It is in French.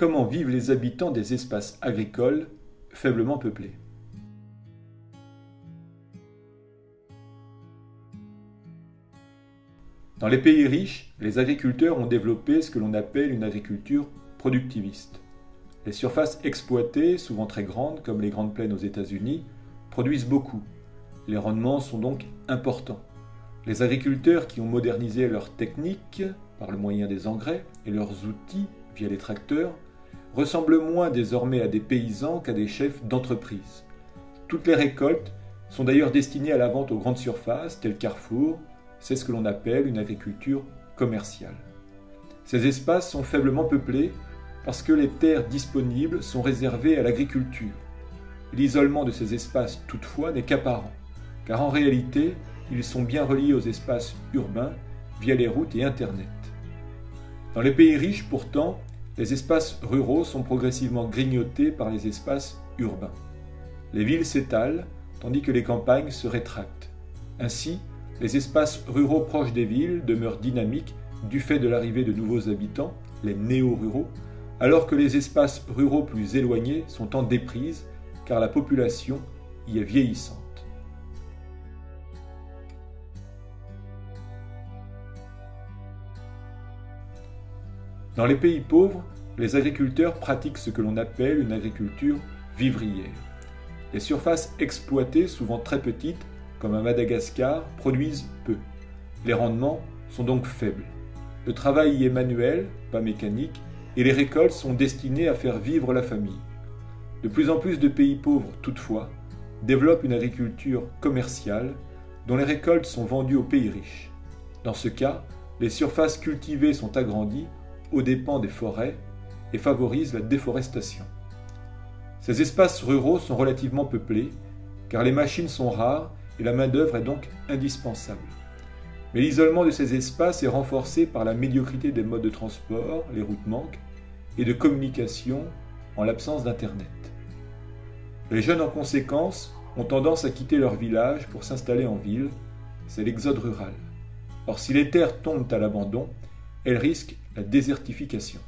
Comment vivent les habitants des espaces agricoles faiblement peuplés? Dans les pays riches, les agriculteurs ont développé ce que l'on appelle une agriculture productiviste. Les surfaces exploitées, souvent très grandes, comme les Grandes Plaines aux États-Unis, produisent beaucoup. Les rendements sont donc importants. Les agriculteurs qui ont modernisé leurs techniques par le moyen des engrais et leurs outils via les tracteurs ressemblent moins désormais à des paysans qu'à des chefs d'entreprise. Toutes les récoltes sont d'ailleurs destinées à la vente aux grandes surfaces, telles Carrefour. C'est ce que l'on appelle une agriculture commerciale. Ces espaces sont faiblement peuplés parce que les terres disponibles sont réservées à l'agriculture. L'isolement de ces espaces, toutefois, n'est qu'apparent, car en réalité, ils sont bien reliés aux espaces urbains via les routes et Internet. Dans les pays riches, pourtant, les espaces ruraux sont progressivement grignotés par les espaces urbains. Les villes s'étalent, tandis que les campagnes se rétractent. Ainsi, les espaces ruraux proches des villes demeurent dynamiques du fait de l'arrivée de nouveaux habitants, les néo-ruraux, alors que les espaces ruraux plus éloignés sont en déprise, car la population y est vieillissante. Dans les pays pauvres, les agriculteurs pratiquent ce que l'on appelle une agriculture vivrière. Les surfaces exploitées, souvent très petites, comme à Madagascar, produisent peu. Les rendements sont donc faibles. Le travail y est manuel, pas mécanique, et les récoltes sont destinées à faire vivre la famille. De plus en plus de pays pauvres, toutefois, développent une agriculture commerciale dont les récoltes sont vendues aux pays riches. Dans ce cas, les surfaces cultivées sont agrandies aux dépens des forêts et favorisent la déforestation. Ces espaces ruraux sont relativement peuplés, car les machines sont rares et la main-d'œuvre est donc indispensable. Mais l'isolement de ces espaces est renforcé par la médiocrité des modes de transport, les routes manquent, et de communication en l'absence d'Internet. Les jeunes en conséquence ont tendance à quitter leur village pour s'installer en ville, c'est l'exode rural. Or si les terres tombent à l'abandon, elles risquent la désertification.